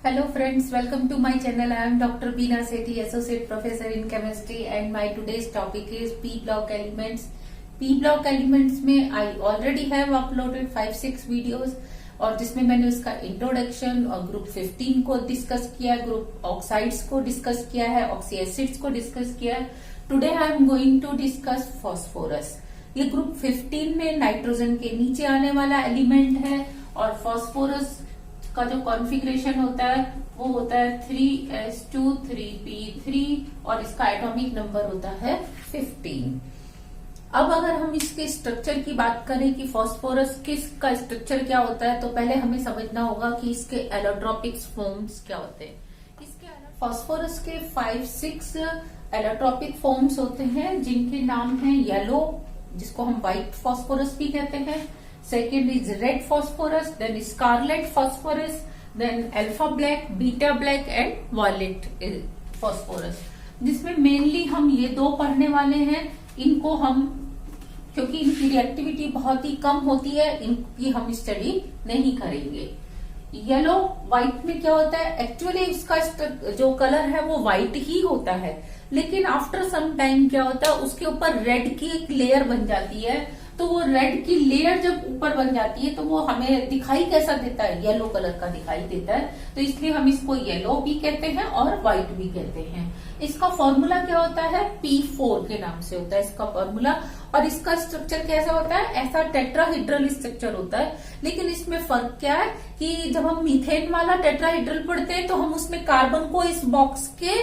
Hello friends, welcome to my channel. I am Dr. Beena Sethi, Associate Professor in Chemistry, and my today's topic is P block elements. P block elements में I already have uploaded 5-6 videos और जिसमें मैंने उसका introduction और group 15 को discuss किया, group oxides को discuss किया है, ऑक्सी एसिड्स को डिस्कस किया है. Today I am going to discuss phosphorus. ये ग्रुप 15 में नाइट्रोजन के नीचे आने वाला एलिमेंट है और फॉस्फोरस का जो कॉन्फ़िगरेशन होता है वो होता है 3s2 3p3 और इसका एटॉमिक नंबर होता है 15. अब अगर हम इसके स्ट्रक्चर की बात करें कि फॉस्फोरस किसका स्ट्रक्चर क्या होता है, तो पहले हमें समझना होगा कि इसके एलोट्रोपिक फॉर्म्स क्या होते हैं. इसके फॉस्फोरस के 5-6 एलोट्रोपिक फॉर्म्स होते हैं जिनके नाम हैं येलो, जिसको हम व्हाइट फॉस्फोरस भी कहते हैं. Second is red phosphorus, then scarlet phosphorus, then alpha black, beta black and violet phosphorus. जिसमें मेनली हम ये दो पढ़ने वाले हैं. इनको हम, क्योंकि इनकी रिएक्टिविटी बहुत ही कम होती है, इनकी हम स्टडी नहीं करेंगे. येलो व्हाइट में क्या होता है, एक्चुअली इसका जो कलर है वो व्हाइट ही होता है, लेकिन आफ्टर सम टाइम क्या होता है उसके ऊपर रेड की एक लेयर बन जाती है. तो वो रेड की लेयर जब ऊपर बन जाती है तो वो हमें दिखाई कैसा देता है, येलो कलर का दिखाई देता है. तो इसलिए हम इसको येलो भी कहते हैं और व्हाइट भी कहते हैं. इसका फॉर्मूला क्या होता है, P4 के नाम से होता है इसका फॉर्मूला. और इसका स्ट्रक्चर कैसा होता है, ऐसा टेट्राहेड्रल स्ट्रक्चर होता है. लेकिन इसमें फर्क क्या है कि जब हम मीथेन वाला टेट्राहेड्रल पढ़ते हैं तो हम उसमें कार्बन को इस बॉक्स के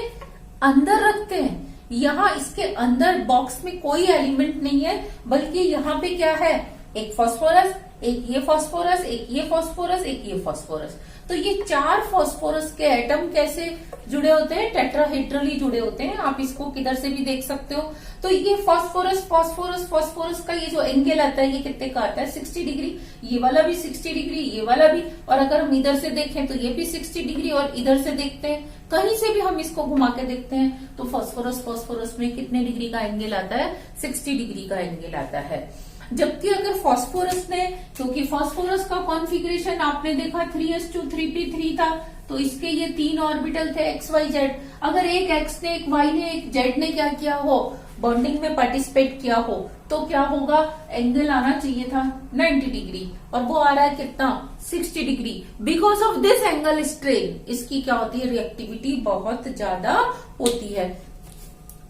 अंदर रखते हैं. यहाँ इसके अंदर बॉक्स में कोई एलिमेंट नहीं है, बल्कि यहाँ पे क्या है, एक फॉस्फोरस, एक ये फॉस्फोरस, एक ये फॉस्फोरस, एक ये फॉस्फोरस. तो ये 4 फॉस्फोरस के एटम कैसे जुड़े होते हैं, टेट्राहेड्रली जुड़े होते हैं. आप इसको किधर से भी देख सकते हो. तो ये फॉस्फोरस फॉस्फोरस फॉस्फोरस का ये जो एंगल आता है ये कितने का आता है, 60 डिग्री. ये वाला भी 60 डिग्री, ये वाला भी. और अगर हम इधर से देखें तो ये भी 60 डिग्री, और इधर से देखते हैं, कहीं से भी हम इसको घुमा के देखते हैं तो फॉस्फोरस में कितने डिग्री का एंगल आता है, 60 डिग्री का एंगल आता है. जबकि अगर फॉस्फोरस ने, क्योंकि फॉस्फोरस का कॉन्फ़िगरेशन आपने देखा 3s2 3p3 था, तो इसके ये 3 ऑर्बिटल थे XYZ. अगर एक X ने, एक Y ने, एक Z ने क्या किया हो, बॉन्डिंग में पार्टिसिपेट किया हो, तो क्या होगा, एंगल आना चाहिए था 90 डिग्री और वो आ रहा है कितना, 60 degree. Because of this angle strain इसकी क्या होती है, रिएक्टिविटी बहुत ज्यादा होती है.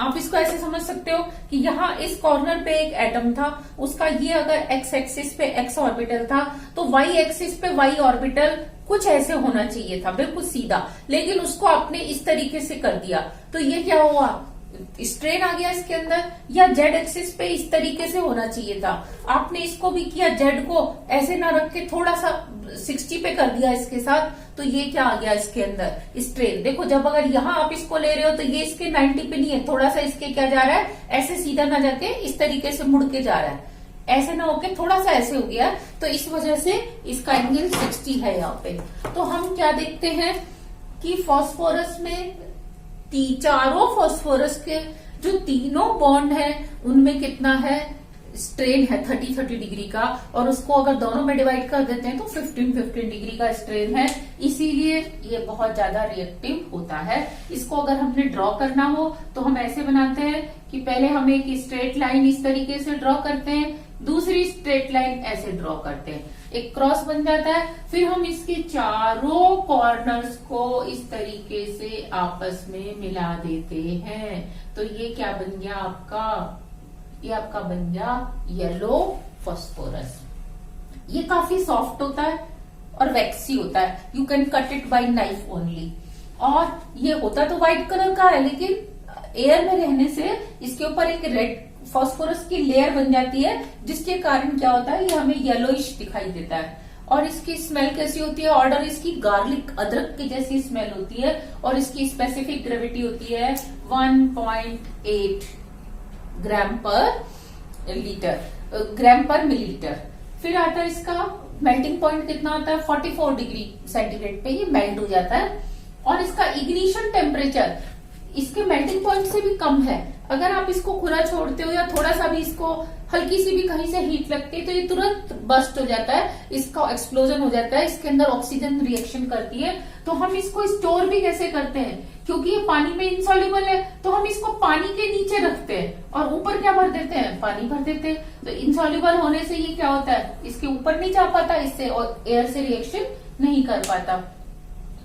आप इसको ऐसे समझ सकते हो कि यहाँ इस कॉर्नर पे एक एटम था, उसका ये अगर एक्स एक्सिस पे एक्स ऑर्बिटल था तो वाई एक्सिस पे वाई ऑर्बिटल कुछ ऐसे होना चाहिए था, बिल्कुल सीधा. लेकिन उसको आपने इस तरीके से कर दिया तो ये क्या हुआ, स्ट्रेन आ गया इसके अंदर. या जेड एक्सिस पे इस तरीके से होना चाहिए था, आपने इसको भी किया, जेड को ऐसे ना रख के थोड़ा सा 60 पे कर दिया इसके साथ, तो ये क्या आ गया इसके अंदर, स्ट्रेन. देखो जब अगर यहाँ आप इसको ले रहे हो तो ये इसके 90 पे नहीं है, थोड़ा सा इसके क्या जा रहा है, ऐसे सीधा ना जाके इस तरीके से मुड़ के जा रहा है, ऐसे ना होके थोड़ा सा ऐसे हो गया. तो इस वजह से इसका एंगल 60 है यहाँ पे. तो हम क्या देखते हैं कि फॉस्फोरस में चारों फॉस्फोरस के जो तीनों बॉन्ड है उनमें कितना है, स्ट्रेन है 30 डिग्री का. और उसको अगर दोनों में डिवाइड कर देते हैं तो 15 डिग्री का स्ट्रेन है. इसीलिए ये बहुत ज्यादा रिएक्टिव होता है. इसको अगर हमने ड्रॉ करना हो तो हम ऐसे बनाते हैं कि पहले हम एक स्ट्रेट लाइन इस तरीके से ड्रॉ करते हैं, दूसरी स्ट्रेट लाइन ऐसे ड्रॉ करते हैं, एक क्रॉस बन जाता है. फिर हम इसके चारों कॉर्नर्स को इस तरीके से आपस में मिला देते हैं. तो ये क्या बन गया आपका, ये आपका बन गया येलो फॉस्फोरस. ये काफी सॉफ्ट होता है और वैक्सी होता है, you can cut it by knife only. और ये होता तो व्हाइट कलर का है, लेकिन एयर में रहने से इसके ऊपर एक रेड फॉस्फोरस की लेयर बन जाती है, जिसके कारण क्या होता है, ये हमें येलोइश दिखाई देता है. और इसकी स्मेल कैसी होती है, ऑर्डर इसकी गार्लिक, अदरक की जैसी स्मेल होती है. और इसकी स्पेसिफिक ग्रेविटी होती है 1.8 ग्राम पर मिलीलीटर. फिर आता है इसका मेल्टिंग पॉइंट कितना आता है, 44 डिग्री सेंटीग्रेड पे ये मेल्ट हो जाता है. और इसका इग्निशन टेम्परेचर, इसके मेल्टिंग पॉइंट से भी कम है। अगर आप इसको खुला छोड़ते हो या थोड़ा सा भी इसको हल्की सी भी कहीं से हीट लगती है तो ये तुरंत बस्ट हो जाता है, इसका एक्सप्लोजन हो जाता है, इसके अंदर ऑक्सीजन रिएक्शन करती है। तो हम इसको स्टोर भी कैसे करते हैं, क्योंकि ये पानी में इंसॉल्युबल है तो हम इसको पानी के नीचे रखते हैं और ऊपर क्या भर देते हैं, पानी भर देते हैं। तो इंसॉल्युबल होने से ये क्या होता है, इसके ऊपर नहीं जा पाता इससे और एयर से रिएक्शन नहीं कर पाता।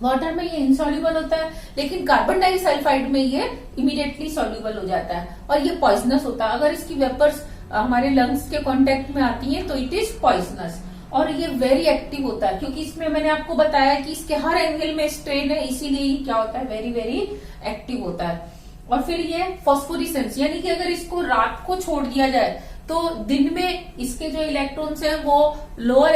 वाटर में ये इंसॉल्युबल होता है, लेकिन कार्बन डाइसल्फाइड में ये इमीडिएटली सॉल्युबल हो जाता है और ये पॉइजनस होता है। अगर इसकी वेपर्स हमारे लंग्स के कांटेक्ट में आती हैं तो इट इज पॉइजनस। और ये वेरी एक्टिव होता है, क्योंकि इसमें मैंने आपको बताया कि इसके हर एंगल में स्ट्रेन है, इसीलिए ये क्या होता है, वेरी वेरी एक्टिव होता है। और फिर ये फॉस्फोरेसेंस, यानी कि अगर इसको रात को छोड़ दिया जाए तो दिन में इसके जो इलेक्ट्रॉन्स हैं वो लोअर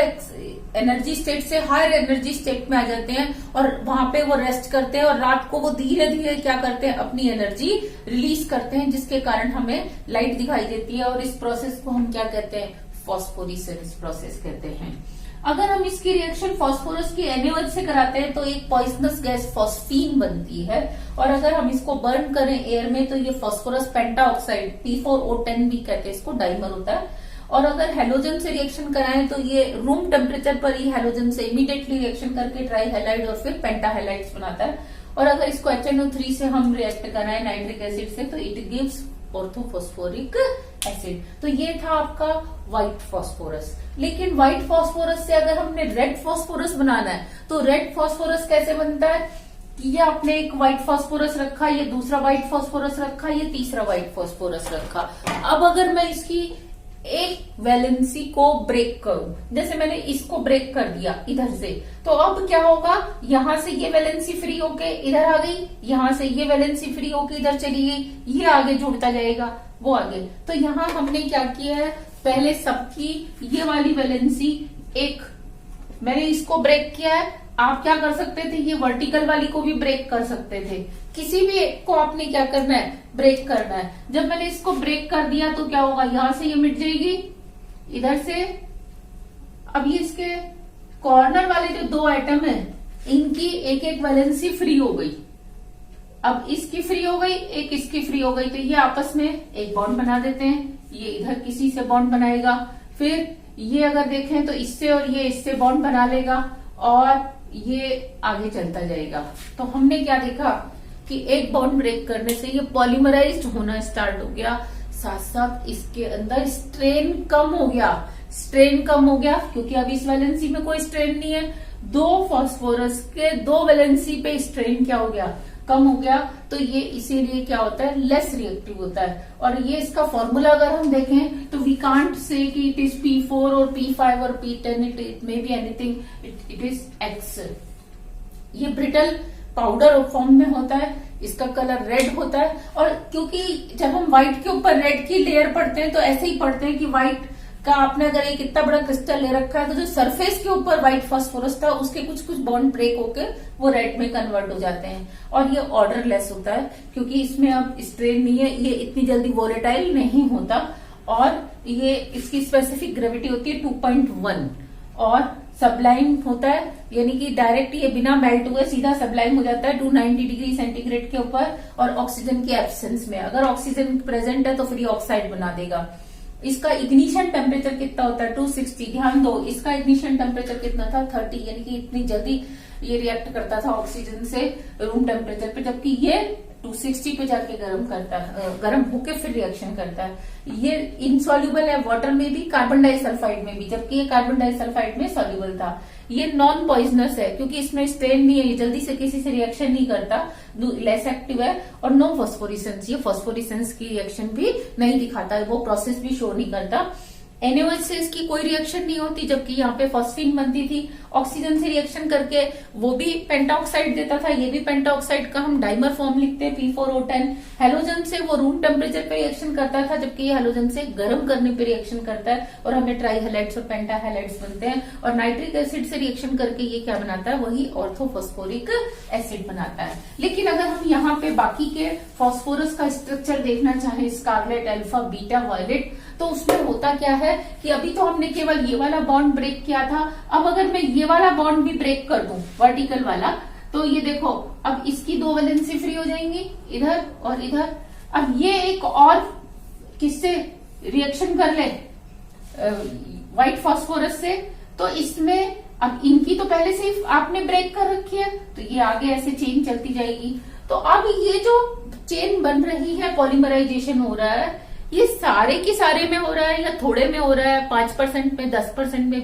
एनर्जी स्टेट से हायर एनर्जी स्टेट में आ जाते हैं और वहां पे वो रेस्ट करते हैं और रात को वो धीरे धीरे क्या करते हैं, अपनी एनर्जी रिलीज करते हैं, जिसके कारण हमें लाइट दिखाई देती है। और इस प्रोसेस को हम क्या कहते हैं, फॉस्फोरेसेंस प्रोसेस कहते हैं। अगर हम इसकी रिएक्शन फास्फोरस की NaOH से कराते हैं तो एक पॉइजनस गैस फॉस्फीन बनती है, और अगर हम इसको बर्न करें एयर में तो ये फास्फोरस पेंटाऑक्साइड P4O10 भी कहते हैं, इसको डाइमर होता है। और अगर हेलोजन से रिएक्शन कराएं तो ये रूम टेम्परेचर पर ही हेलोजन से इमीडिएटली रिएक्शन करके ट्राई हेलाइड और फिर पेंटाहेलाइड्स बनाता है। और अगर इसको HNO3 से हम रिएक्ट कराएं नाइट्रिक एसिड से तो इट गिव्स ऑर्थोफॉस्फोरिक एसिड। तो ये था आपका व्हाइट फास्फोरस। लेकिन व्हाइट फास्फोरस से अगर हमने रेड फास्फोरस बनाना है तो रेड फास्फोरस कैसे बनता है, ये आपने एक व्हाइट फास्फोरस रखा, ये दूसरा व्हाइट फास्फोरस रखा, ये तीसरा व्हाइट फास्फोरस रखा। अब अगर मैं इसकी एक वैलेंसी को ब्रेक करूं, जैसे मैंने इसको ब्रेक कर दिया इधर से, तो अब क्या होगा, यहां से ये वैलेंसी फ्री होके इधर आ गई, यहां से ये वैलेंसी फ्री होके इधर चली गई, ये आगे जुड़ता जाएगा, वो आगे। तो यहां हमने क्या किया है, पहले सबकी ये वाली वैलेंसी एक, मैंने इसको ब्रेक किया है। आप क्या कर सकते थे, ये वर्टिकल वाली को भी ब्रेक कर सकते थे, किसी भी एक को आपने क्या करना है, ब्रेक करना है। जब मैंने इसको ब्रेक कर दिया तो क्या होगा, यहां से ये मिट जाएगी इधर से। अब ये इसके कॉर्नर वाले जो दो एटम है इनकी एक एक वैलेंसी फ्री हो गई। अब इसकी फ्री हो गई, एक इसकी फ्री हो गई, तो ये आपस में एक बॉन्ड बना देते हैं। ये इधर किसी से बॉन्ड बनाएगा, फिर ये अगर देखें तो इससे और ये इससे बॉन्ड बना लेगा और ये आगे चलता जाएगा। तो हमने क्या देखा कि एक बॉन्ड ब्रेक करने से ये पॉलीमराइज्ड होना स्टार्ट हो गया, साथ साथ इसके अंदर स्ट्रेन कम हो गया। स्ट्रेन कम हो गया क्योंकि अब इस वैलेंसी में कोई स्ट्रेन नहीं है, दो फास्फोरस के दो वैलेंसी पे स्ट्रेन क्या हो गया, कम हो गया। तो ये इसीलिए क्या होता है, लेस रिएक्टिव होता है। और ये इसका फॉर्मूला अगर हम देखें तो वी कांट से कि इट इज P4 और P5 और P10, it may be anything, it is X। ये ब्रिटल पाउडर फॉर्म में होता है, इसका कलर रेड होता है। और क्योंकि जब हम व्हाइट के ऊपर रेड की लेयर पढ़ते हैं तो ऐसे ही पढ़ते हैं कि व्हाइट का आपने अगर एक इतना बड़ा क्रिस्टल ले रखा है तो जो सरफेस के ऊपर व्हाइट फास्फोरस था उसके कुछ कुछ बॉन्ड ब्रेक होकर वो रेड में कन्वर्ट हो जाते हैं। और ये ऑर्डरलेस होता है क्योंकि इसमें अब स्ट्रेन नहीं है, ये इतनी जल्दी वोलेटाइल नहीं होता। और ये इसकी स्पेसिफिक ग्रेविटी होती है 2.1 और सबलाइम होता है, यानी कि डायरेक्ट ये बिना मेल्ट हुए सीधा सबलाइम हो जाता है 290 डिग्री सेंटीग्रेड के ऊपर और ऑक्सीजन की एब्सेंस में। अगर ऑक्सीजन प्रेजेंट है तो फिर ये ऑक्साइड बना देगा। इसका इग्निशन टेम्परेचर कितना होता है, 260। ध्यान दो, इसका इग्निशन टेम्परेचर कितना था, 30, यानी कि इतनी जल्दी ये रिएक्ट करता था ऑक्सीजन से रूम टेम्परेचर पे, जबकि ये 260 पे जाके गर्म करता है, गर्म होके फिर रिएक्शन करता है। ये इनसॉल्युबल है वाटर में भी, कार्बन डाइसल्फाइड में भी, जबकि ये कार्बन डाइसल्फाइड में सॉल्युबल था। ये नॉन पॉइजनस है क्योंकि इसमें स्ट्रेन नहीं है, ये जल्दी से किसी से रिएक्शन नहीं करता, लेस एक्टिव है। और नो फॉस्फोरेसेंस, ये फॉस्फोरेसेंस की रिएक्शन भी नहीं दिखाता है, वो प्रोसेस भी शो नहीं करता। NaOH से इसकी कोई रिएक्शन नहीं होती, जबकि यहाँ पे फॉस्फीन बनती थी ऑक्सीजन से रिएक्शन करके, वो भी पेंटाऑक्साइड देता था, ये भी पेंटाऑक्साइड का हम डाइमर फॉर्म लिखते हैं P4O10। हेलोजन से वो रूम टेम्परेचर पे रिएक्शन करता था, जबकि ये हेलोजन से गर्म करने पे रिएक्शन करता है और हमें ट्राईहेलाइड्स और पेंटाहेलाइड्स बनते हैं। और नाइट्रिक एसिड से रिएक्शन करके ये क्या बनाता है, वही ऑर्थोफॉस्फोरिक एसिड बनाता है। लेकिन अगर हम यहाँ पे बाकी के फॉस्फोरस का स्ट्रक्चर देखना चाहें, स्कारलेट, अल्फा, बीटा, वायलेट, तो उसमें होता क्या है कि अभी तो हमने केवल ये वाला बॉन्ड ब्रेक किया था, अब अगर मैं ये वाला बॉन्ड भी ब्रेक कर दूं, वर्टिकल वाला, तो ये देखो अब इसकी 2 वैलेंसी फ्री हो जाएंगी, इधर और इधर। अब ये एक और किससे रिएक्शन कर ले, व्हाइट फास्फोरस से, तो इसमें अब इनकी तो पहले से ही आपने ब्रेक कर रखी है, तो ये आगे ऐसे चेन चलती जाएगी। तो अब ये जो चेन बन रही है, पॉलीमराइजेशन हो रहा है, ये सारे की सारे में हो रहा है या थोड़े में हो रहा है, 5% में, 10% में,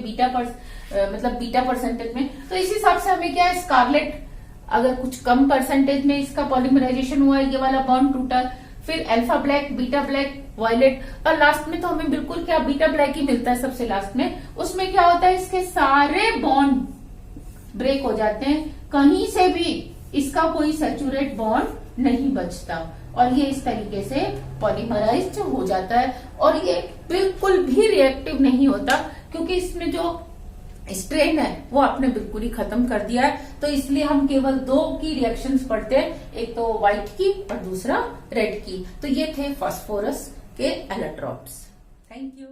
मतलब बीटा परसेंटेज में। तो इस हिसाब से हमें क्या है, स्कारलेट अगर कुछ कम परसेंटेज में इसका पॉलीमराइजेशन हुआ है, ये वाला बॉन्ड टूटा, फिर alpha black, beta black, violet, और लास्ट में तो हमें बिल्कुल क्या बीटा ब्लैक ही मिलता है सबसे लास्ट में। उसमें क्या होता है, इसके सारे बॉन्ड ब्रेक हो जाते हैं, कहीं से भी इसका कोई सैचुरेट बॉन्ड नहीं बचता, और ये इस तरीके से पॉलीमराइज्ड हो जाता है। और ये बिल्कुल भी रिएक्टिव नहीं होता, क्योंकि इसमें जो स्ट्रेन है वो आपने बिल्कुल ही खत्म कर दिया है। तो इसलिए हम केवल 2 की रिएक्शंस पढ़ते हैं, एक तो व्हाइट की और दूसरा रेड की। तो ये थे फास्फोरस के एलोट्रोप्स। Thank you.